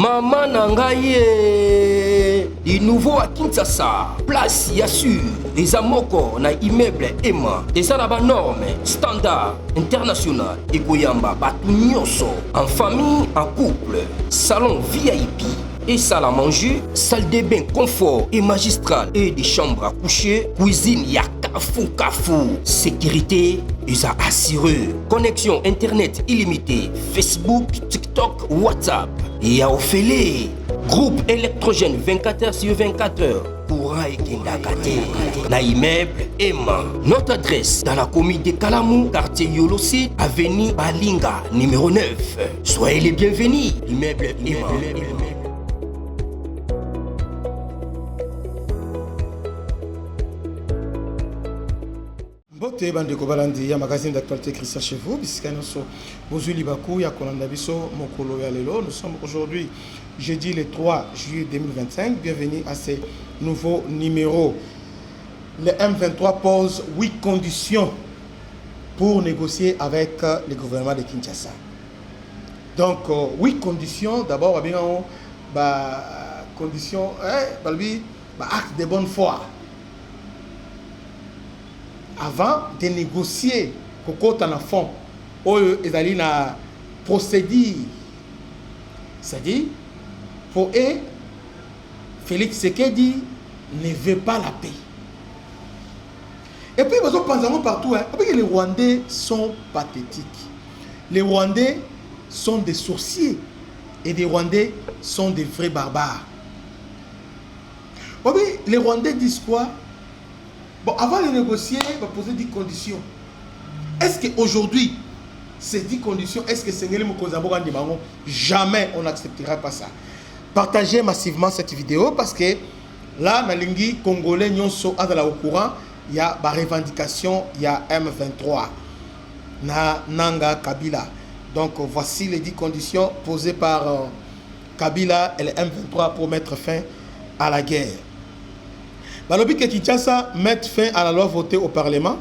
Maman Nangaye, du nouveau à Kinshasa, place Yassur, des amoko na immeuble Emma, des arabes normes, standard, international, et Goyamba, Batunyoso, en famille, en couple, salon VIP. Et salle à manger, salle de bain confort et magistral et des chambres à coucher, cuisine Kafou. Sécurité, ils ont assuré. Connexion internet illimitée, Facebook, TikTok, WhatsApp. Et à Ophélie, groupe électrogène 24h/24h. Courant et Kindakate. Na immeuble Emma. Notre adresse dans la commune de Kalamou, quartier Yolosi, avenue Balinga, numéro 9. Soyez les bienvenus. Immeuble Emma. Bote bandeko balandi ya magazine d'actualité Christian chez vous bisikanoso bozuli baku ya kolanda biso mokolo ya lelo. Nous sommes aujourd'hui jeudi le 3 juillet 2025. Bienvenue à ce nouveau numéro. Le M23 pose 8 conditions pour négocier avec le gouvernement de Kinshasa. Donc 8 conditions. D'abord bien condition acte de bonne foi. Avant de négocier, pour qu'on fond, ils allaient na procédure. C'est-à-dire, pour eux, Félix Tshisekedi ne veut pas la paix. Et puis, ils ont partout. Les Rwandais sont pathétiques. Les Rwandais sont des sorciers. Et les Rwandais sont des vrais barbares. Les Rwandais disent quoi? Bon, avant de négocier, on va poser 10 conditions. Est-ce qu'aujourd'hui, ces 10 conditions, est-ce que c'est jamais on n'acceptera pas ça? Partagez massivement cette vidéo parce que là, dans les Congolais, nous sommes au courant, il y a des revendications, il y a M23, Nanga Kabila. Donc voici les 10 conditions posées par Kabila et le M23 pour mettre fin à la guerre. Balobi que Kinshasa mette fin à la loi votée au Parlement.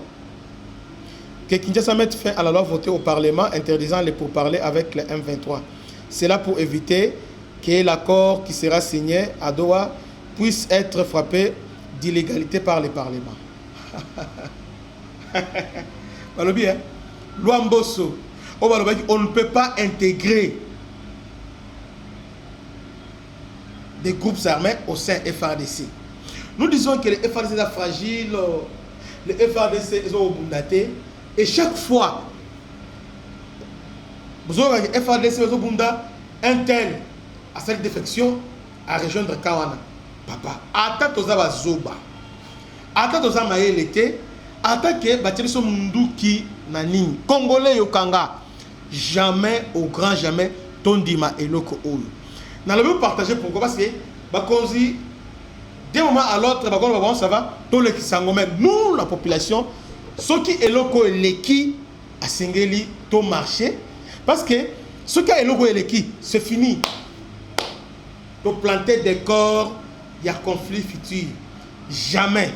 Que Kinshasa mette fin à la loi votée au Parlement interdisant les pourparlers avec le M23. C'est là pour éviter que l'accord qui sera signé à Doha puisse être frappé d'illégalité par le Parlement. Balobi, loi Mbosso. On ne peut pas intégrer des groupes armés au sein FARDC. Nous disons que le FARDC est fragile, le FARDC est obundaté, et chaque fois, vous avez le FARDC est obunda, un tel à cette défection à rejoindre Kawana. Papa, attends aux Abazoba, attends aux Amaelete, attends que Batibiso Munduki Nani, Congolais Yokanga, jamais, au grand jamais, Tondima et Loko Oyo. Nous allons partager pourquoi, parce que Bakonzi, d'un moment à l'autre, ça va, tous les qui nous, la population, ceux qui est locaux et les qui a singeli tout marché, parce que ceux qui est locaux et les qui, c'est fini. Donc planter des corps, il y a conflit futur. Jamais.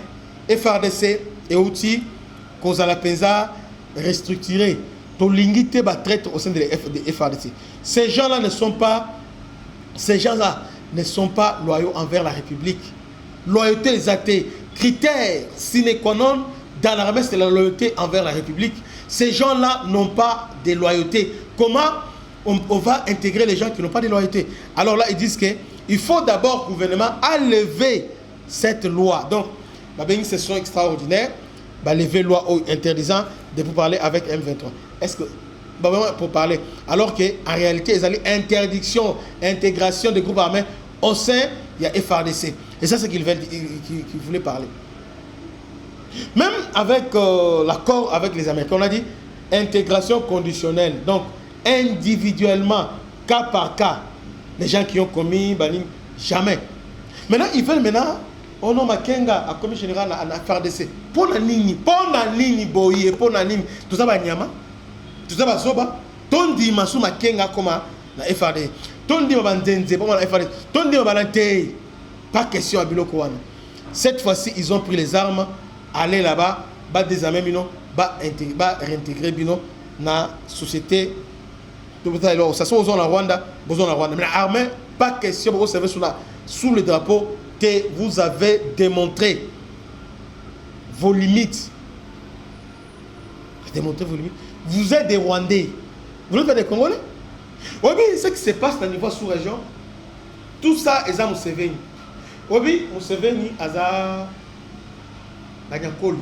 FARDC et outils, cause à la pensa, restructuré. Ton lingité va traiter au sein de FARDC. Ces gens-là ne sont pas loyaux envers la République. Loyauté des athées, critère sine qua non dans l'armée, c'est la loyauté envers la République. Ces gens-là n'ont pas de loyauté. Comment on va intégrer les gens qui n'ont pas de loyauté? Alors là, ils disent qu'il faut d'abord, gouvernement, enlever cette loi. Donc, une session extraordinaire, lever loi interdisant de vous parler avec M23. Est-ce que, pour parler, alors qu'en réalité, ils allaient interdiction, intégration des groupes armés au sein, il y a FARDC. Et ça, c'est qu'ils voulaient parler. Même avec l'accord avec les Américains, on a dit intégration conditionnelle. Donc, individuellement, cas par cas, les gens qui ont commis, jamais. Maintenant, ils veulent on a Makenga a commis général à FARDC. Pour la nini boye, pour la nini. Tout ça va nyama. Tout ça va soba. Tondi masu Makenga comme la FARDC. Tondi mabandenze, pour la FARDC. Tondi mabalante. Pas question à Biloko Wana. Cette fois-ci, ils ont pris les armes, aller là-bas, désarmer Bino, réintégrer Bino dans la société Alors, ça soit aux zones en Rwanda, mais l'armée, pas question de vous servir sous le drapeau que vous avez démontré vos limites. Démontré vos limites. Vous êtes des Rwandais. Vous n'êtes pas des Congolais. Oui, mais ce qui se passe dans le niveau sous-région, tout ça est à Museveni. Oui, Museveni, Aza, Nanyakolu.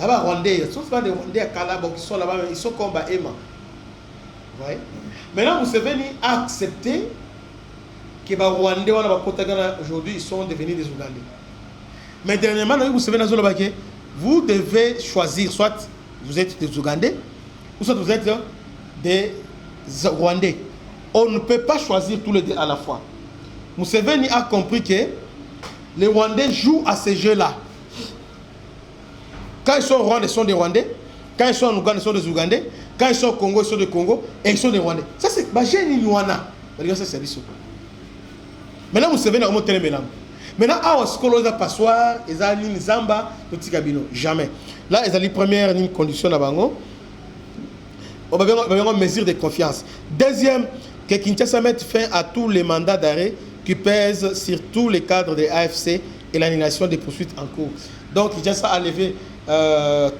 Là-bas, Rwandais, ce ne sont pas des Rwandais à Kalaba qui sont là-bas, ils sont comme Emma. Vous voyez? Maintenant, Museveni a accepté que les Rwandais, aujourd'hui, ils sont devenus des Ougandais. Mais dernièrement, Museveni a dit que vous devez choisir, soit vous êtes des Ougandais, ou soit vous êtes des Rwandais. On ne peut pas choisir tous les deux à la fois. Museveni a compris que les Rwandais jouent à ces jeux-là. Quand ils sont au Rwanda, ils sont des Rwandais. Quand ils sont en Ouganda, ils sont des Ougandais. Quand ils sont au Congo, ils sont des Congo. Et ils sont des Rwandais. Ça, c'est Bajeni Nywana. Ça, c'est ça. Maintenant, Museveni a remonté les mélanges. Maintenant, à ce passoire, ils ont une zamba, jamais. Là, ils ont une première condition à Bango. On va avoir une mesure de confiance. Deuxième, que Kinshasa mette fin à tous les mandats d'arrêt qui pèsent sur tous les cadres de l'AFC et l'annulation des poursuites en cours. Donc, Kinshasa a levé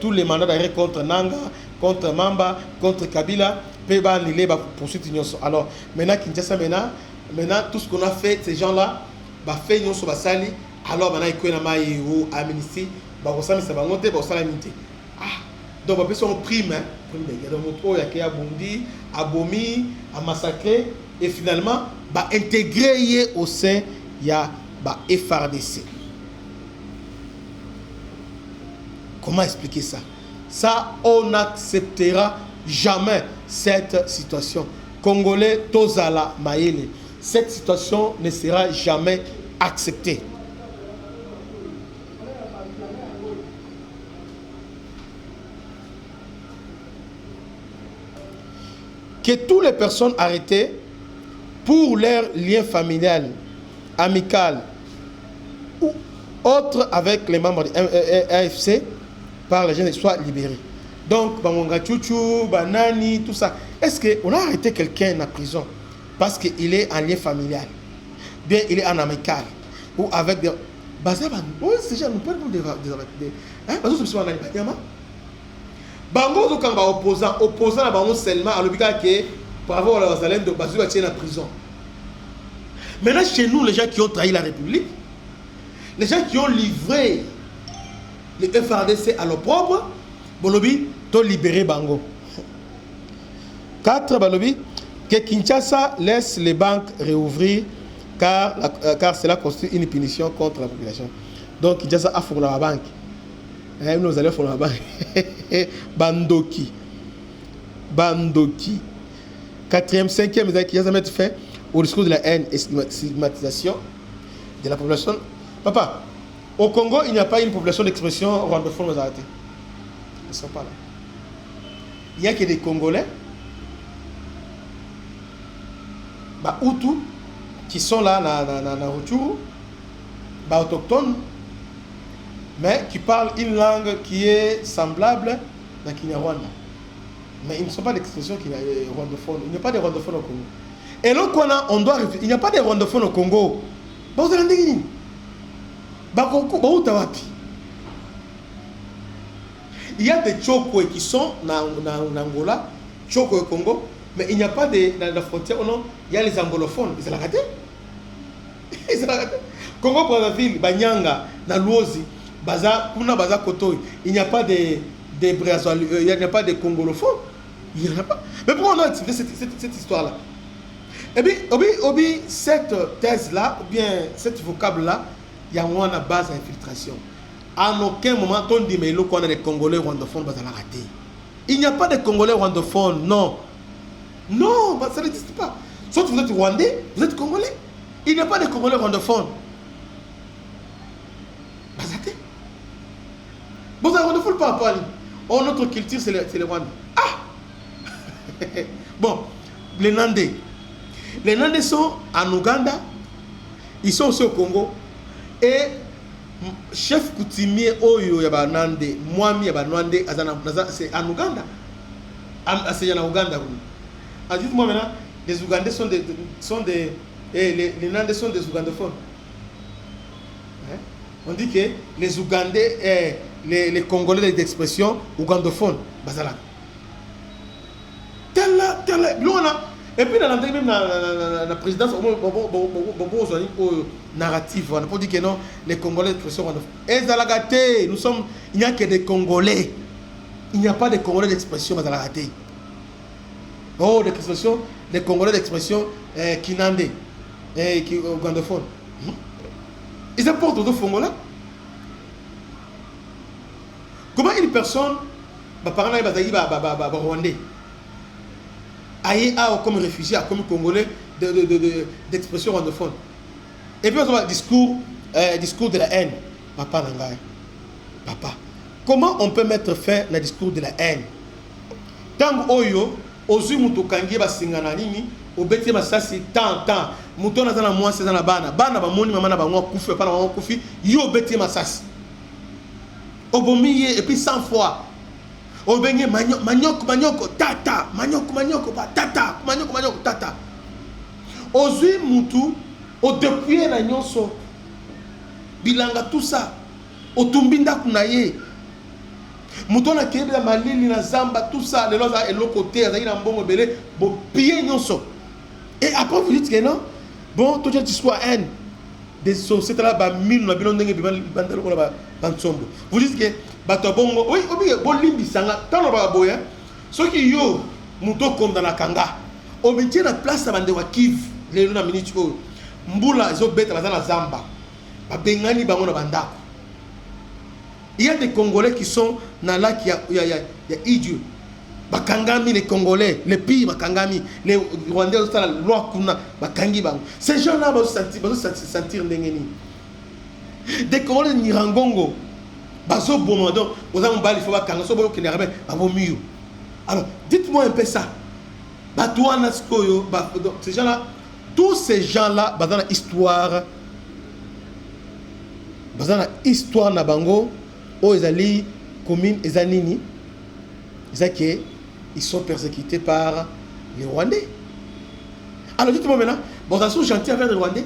tous les mandats d'arrêt contre Nanga, contre Mamba, contre Kabila, peut annuler les poursuites. Alors, maintenant, Kinshasa, maintenant, tout ce qu'on a fait, ces gens-là, bah fait nous sur basali alors maintenant il connaît ma ou amnistie bah on s'est mis ça va monter bah on s'est limité donc on peut son prime prime de donc moto ya kia bondi abomi a massacrer et finalement bah intégrer au sein ya bah FRDC. Comment expliquer ça? Ça on n'acceptera jamais cette situation. Congolais tozala maele. Cette situation ne sera jamais acceptée. Que toutes les personnes arrêtées pour leur lien familial, amical ou autre avec les membres de l'AFC par les jeunes soient libérés. Donc, Bamonga Chouchou, Banani, tout ça. Est-ce qu'on a arrêté quelqu'un en prison parce qu'il est en lien familial, bien il est en amical, ou avec des... Oui, c'est déjà, nous parlons des... Hein? Parce que c'est un animal. Bango, quand on opposant à Bango seulement, à l'obligation que pour avoir la Zalem de Bazou va tirer en prison. Maintenant, chez nous, les gens qui ont trahi la République, les gens qui ont livré les FRDC à leur propre, Bolobi, t'ont libéré Bango. 4, Balobi, que Kinshasa laisse les banques réouvrir car cela constitue une punition contre la population. Donc Kinshasa a fourni la banque. Nous allons fourni la banque. Bandoki. 4e, 5e, Kinshasa met fin au discours de la haine et stigmatisation de la population. Papa, au Congo, il n'y a pas une population d'expression rwandophone aux arrêtés. Ils ne sont pas là. Il n'y a que des Congolais. Hutus qui sont là dans Rutshuru, autochtones, mais qui parlent une langue qui est semblable à Kinyarwanda. Mais ils ne sont pas d'expression rwandophone. Il n'y a pas de rwandophones au Congo. Et donc, on doit réfléchir. Il n'y a pas de rwandophones au Congo. Il y a des Tchokwe qui sont en Angola, Tchokwe au Congo. Mais il n'y a pas dans la frontière, non, il y a les angolophones. Ils ont raté. Congo, Brazzaville, Banyanga, Naluozi, Baza, Kuna, Baza, Kotoy. Il n'y a pas de Brazzaville, il n'y a pas de congolophones. Il n'y en a pas. Mais pourquoi on a accepté cette histoire-là? Eh bien, cette thèse-là, ou bien cette vocable-là, il y a une base d'infiltration. À aucun moment, on dit, mais il y a des Congolais rwandophones, Baza l'a raté. Il n'y a pas de Congolais rwandophones, non. Non, ça n'existe pas. Soit vous êtes Rwandais, vous êtes Congolais. Il n'y a pas de Congolais rwandophones. Bazaté. Bon, ça rwandophone par rapport à lui. Notre culture, c'est les Rwandais. Ah. Bon, les Nandais. Les Nandais sont en Ouganda. Ils sont aussi au Congo. Et chef coutumier Oyo Yabanande, Mwami Yabanande, c'est en Ouganda. C'est en Ouganda. Ah, dites-moi maintenant, les Ougandais les Nandais sont des Ougandophones. Hein? On dit que les Ougandais, les Congolais d'expression ougandophones, bazala. Et puis dans même la présidence, narratif, on peut dire que non, les Congolais d'expression ougandophones. Nous sommes, il n'y a que des Congolais. Il n'y a pas de Congolais d'expression bazalagate. Oh, d'expression, des Congolais d'expression kinandé, qui ougandophones. Ils apportent aux Congolais. Comment une personne, parent rwandais, aille comme réfugié, comme Congolais d'expression rwandophone. Et puis on a discours de la haine. Papa Nangaï. Papa. Comment on peut mettre fin au discours de la haine? Tant oyo, ozu mutokangi basingana nini, obeti masasi tant. Muto na moi c'est na bana ba moni mama na bango kufi pa na bango kufi, yo obeti masasi. Obomiye et puis 100 fois. Obenye manyoko tata, manyoko ba tata, manyoko tata. Ozu mutu o depuis na nyonso. Bilanga tout ça. Otumbinda kunaye. Mutona kebela malili na zamba tout ça les loza et l'autre côté azali na mbongo belé bo pied nyonso. Et après vous dites que non bon tout ce discours haine des sociétés là ba mille na bilonde ngi bandelo ko ba bansombo. Vous dites que bato bongo oui obi bo limbi sanga tano ba boya soki yo muto comme dans la kanga au métier na place bande wa kiv les na minute ko mbula zo beta bazana zamba ba bengani bango na bandako. Il y a des Congolais qui sont dans là qui il y a idiot. Bakangami les Congolais, les pays bakangami, les Rwandais sont la loi kuna bakangi bango. Ces gens-là vont se sentir ndengeni. Des Congolais ni rangongo. Bazo bomando, aux ambali faut bakanga so bo kinarabe abo miyo. Alors, dites-moi un peu ça. Batouana skoyo, ces gens-là, tous ces gens-là dans la histoire na bango. Ils allaient commune Ezanini, ils sont persécutés par les Rwandais. Alors dites-moi maintenant, bon, ça sont gentils avec les Rwandais.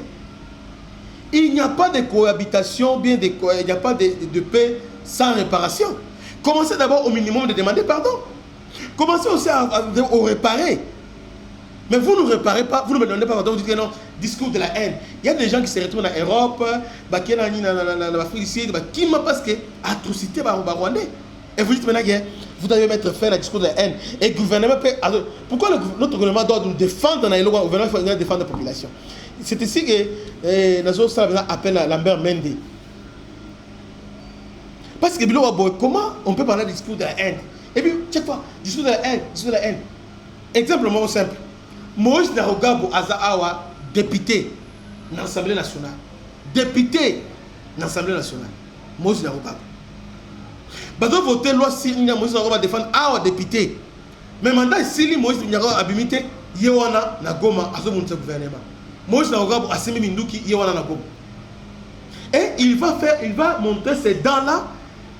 Il n'y a pas de cohabitation, il n'y a pas de paix sans réparation. Commencez d'abord au minimum de demander pardon. Commencez aussi à réparer. Mais vous ne réparez pas, vous ne me donnez pas pardon, vous dites que non, discours de la haine. Il y a des gens qui se retrouvent en Europe, qui sont en Afrique du Sud, qui m'ont parce que atrocité par Rwandais. Et vous dites maintenant que vous devez mettre fin à discours de la haine. Et le gouvernement peut. Alors, pourquoi notre gouvernement doit nous défendre dans le gouvernement doit défendre la population? C'est ici que Nazo Salah appelle Lambert Mende. Parce que comment on peut parler du discours de la haine? Et puis, chaque fois, discours de la haine. Exemple simple. Moïse Narogabo Azaawa, député dans l'Assemblée nationale. Député dans l'Assemblée nationale. Moïse Narogabo. Bado voter loi si Moïse Narogabo défendre Awa député. Mais mandat si Moïse Narogabo abimité, Yewana na Goma azomonte gouvernement. Moïse Narogabo asimi Minduki Yewana na Goma. Et il va montrer ces dents-là.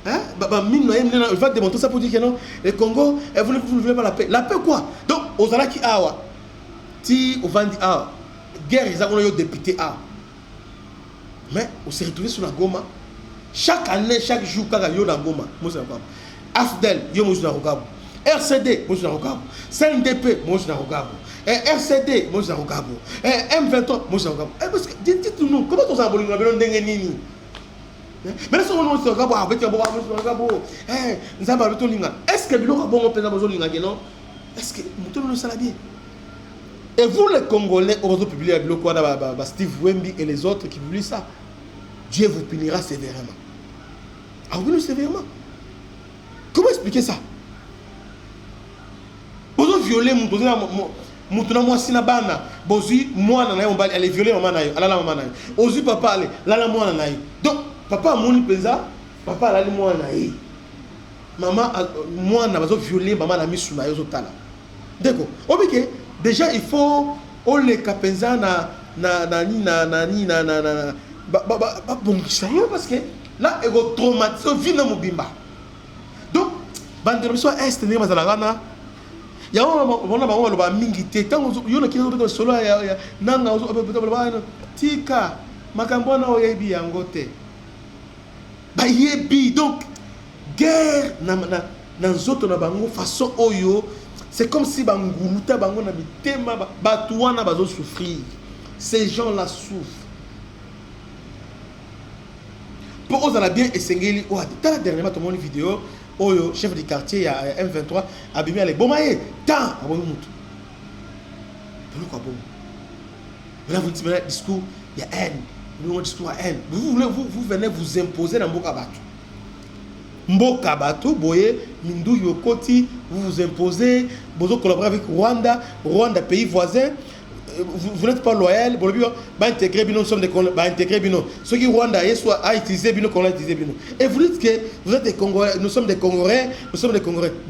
Hein? Il va démontrer ça pour dire que non, le Congo, vous ne voulez pas la paix. La paix quoi? Donc, aux Alaki Awa. Si on vend A, guerre, ils ont député A. Mais on s'est retrouvé sur la Goma. Chaque année, chaque jour, quand il y a la Goma, AFDEL, il y a Rogabo. RCD, il y a Rogabo. CNDP, il y a Rogabo. RCD, il y a Rogabo. M23, il y a Rogabo. Dites-nous, comment on s'est aboli dans Nini? Mais là, si on se regarde avec un bon est-ce que le bon est-ce que nous sommes bien? Et vous les Congolais, on va publier Steve Wemby et les autres qui publient ça. Dieu vous punira sévèrement. Ah oui, sévèrement. Comment expliquer ça? Vous violez mon moi si na bana, bozi moi na on va aller violer maman na yo, ala la maman na yo. Ozi papa aller, la la moi na yo. Donc papa moni penza, papa la moi na yo. Maman moi na bazo violer maman na misu na yo zotala. D'accord. Obike déjà il faut on les capenza bon sérieux parce que là ego traumatisé vina mobimba. Donc bande de est ne mazalagana Ya on a ba mingi te tango yo na kino solo ya nanga tika makambo na oyebi yango te. Ba yebi donc guerre na nzoto na bango façon oyo c'est comme si banguluta bango na mitema batuana bazo souffrir. Ces gens là souffrent. Pour eux, on a bien essayé. Oh, dernièrement, tout le monde vidéo. Oh, chef du quartier, il y a M23, abîmé avec Bomaye. Tant, à bon moutou. Pourquoi bon? Là, vous dites, mais discours, il y a haine. Nous, discours à haine. Vous venez vous imposer dans Mboka Batu. Mboka Batu, boye, Mindou Yokoti, vous vous imposez. Vous collaborez avec Rwanda, Rwanda, pays voisin. Vous n'êtes pas loyal, vous intégrer Bino, nous sommes des intégrer Bino. Ceux qui Rwanda a utilisé Bino, qu'on a utilisé Bino. Et vous dites que vous êtes des Congolais, nous sommes des Congolais,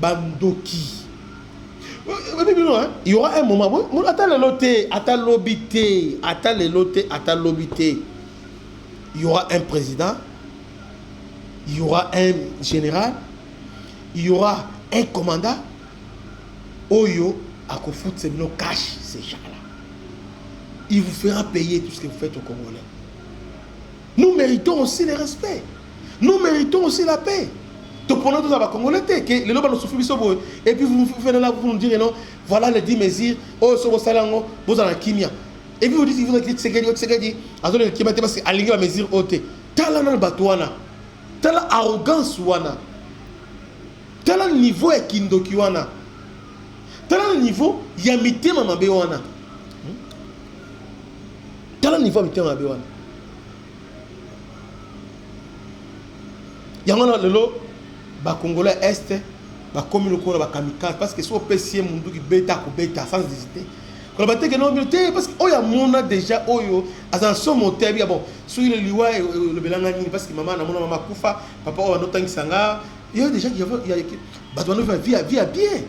Bandoki. Il y aura un moment, attends le loté, il y aura un président, il y aura un général, il y aura un commandant. Oyo, à Kofout, c'est Bino cache ces gens-là. Il vous fera payer tout ce que vous faites aux Congolais. Nous méritons aussi le respect. Nous méritons aussi la paix. Donc pour nous, tous les Congolais, que les lobes nous souffrent, et puis vous venez là, vous nous dites non, voilà les 10 mesures, oh, ce que vous savez, vous avez la kimia. Et puis vous dites, vous avez dit, c'est parce que aligner la mesure haute. T'as là le batouana. T'as la arrogance wana. T'as là le niveau et kindoki wana. T'as là le niveau yamite mamabe wana. Quel niveau de temps il y a un Congolais Est, un communauté, un kamikaze, parce que si on peut essayer de faire bêta sans hésiter. Quand on va non parce qu'il y a mon déjà, à son moteur, bon, sur le liwa et le belangani, parce que maman, maman Koufa, papa, on a notre sanga, il y a déjà qui vit à bien.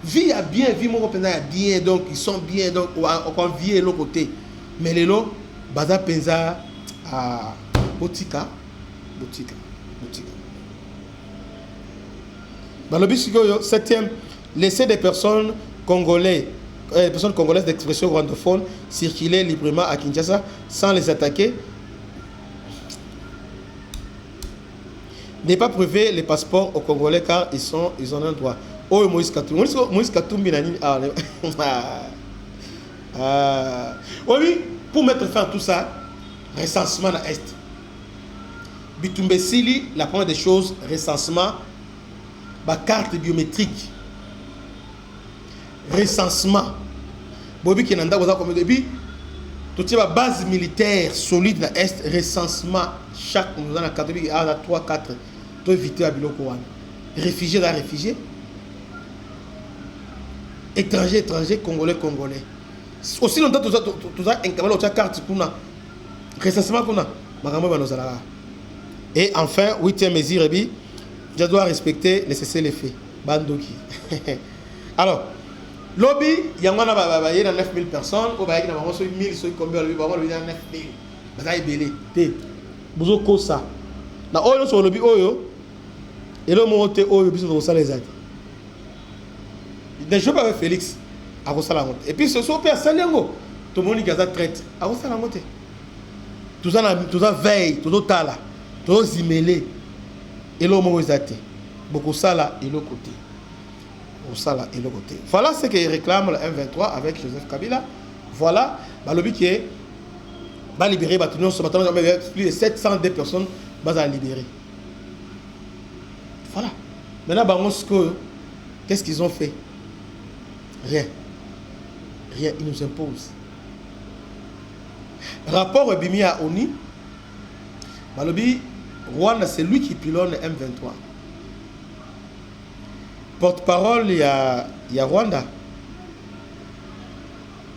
Vie à bien, vie mon copain à bien, donc ils sont bien, donc on vit de l'autre côté. Mais les lots, Baza Penza à Botika. Dans le but, 7e, laisser des personnes congolaises d'expression rwandophone circuler librement à Kinshasa sans les attaquer. Ne pas priver les passeports aux Congolais car ils en ont un droit. Oh, Moïse Katumbi Nani. Oui, pour mettre fin à tout ça, recensement à l'Est. Bitumbe Sili, la première des choses, recensement, carte biométrique. Recensement. Bobi Kenanda, vous avez comme début, toute la base militaire solide dans l'Est, recensement, chaque nous avons 4, 3, 4, pour éviter à Biloko. Réfugiés dans réfugiés. Étrangers, Congolais. Aussi longtemps que tu as une carte recensement et enfin 8e mesure, je dois respecter les cessez-le-feu Bandoki. Alors lobby il y a 9000 personnes au baïk na 1000 so combien lobby 9000 baza ebele te buzo kosa na oyo so lobby oyo elo monte oyo biso ko sala ezaki ne joue pas avec Félix à Rosalangote. Et puis ce soir, Père Saliango, tout le monde qui a traite à Rosalangote. Tout ça veille, tout ça là, tout ça zimélé. Et l'homme est athée. Beaucoup ça là et l'autre côté. Rosala et l'autre côté. Voilà ce qu'il réclame le M23 avec Joseph Kabila. Voilà, le but qui est va libérer plus de 702 personnes va libérer. Voilà. Maintenant, qu'est-ce qu'ils ont fait? Rien. Ils nous imposent. Rapport Bimi à ONU, Malobi, Rwanda, c'est lui qui pilote le M23. Porte-parole, il y a Rwanda.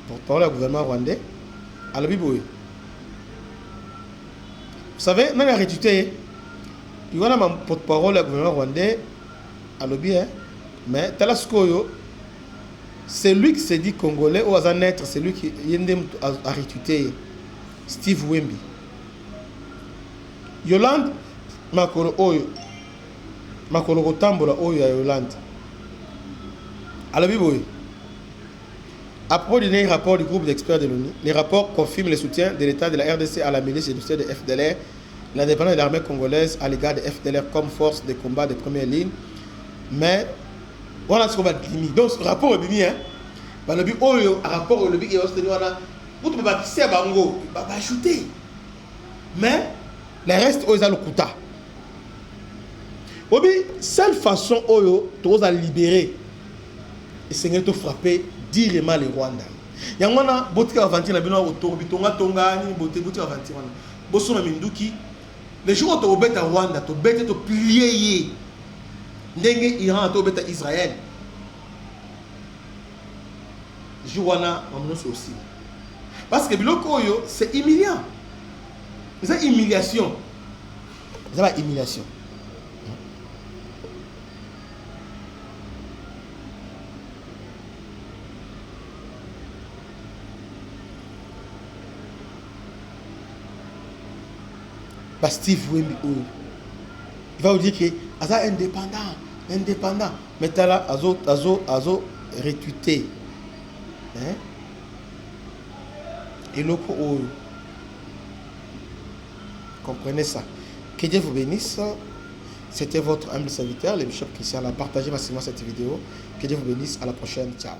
Porte-parole du gouvernement rwandais. Alors, vous savez, dans la réalité, il y a un porte-parole du gouvernement rwandais. Alors, mais Talaskoyo, c'est lui qui s'est dit congolais ou à naître, c'est lui qui a rétuté Steve Wemby. Yolande Makolo Oyo. Makolo Rotambola Oyo à Yolande. Alors, à propos du dernier rapport du groupe d'experts de l'ONU, les rapports confirment le soutien de l'État de la RDC à la milice génocidaire de FDLR, l'indépendance de l'armée congolaise à l'égard de FDLR comme force de combat de première ligne. Mais, voilà ce qu'on va dire. Donc, ce rapport est bien. Le rapport est bien. Vous pouvez ajouter. Mais, le reste, ils ont le quota. La seule façon de libérer, c'est de frapper directement les Rwandais. Il y a un botika aventure na bino otobitonga tonga ni botika aventure wana. Boso na minduki. Les jours où tu beta Rwanda, tu beta to plier. Ndenge Iran to beta Israël. Joana amnos aussi. Parce que biloko yo c'est humiliant. C'est humiliation. C'est la humiliation. Steve Wemby, il va vous dire que c'est indépendant. Mais tu as là, azo retweeté. Et l'autre, comprenez ça. Que Dieu vous bénisse. C'était votre humble serviteur, le bishop Christian. Partagez massivement cette vidéo. Que Dieu vous bénisse. À la prochaine. Ciao.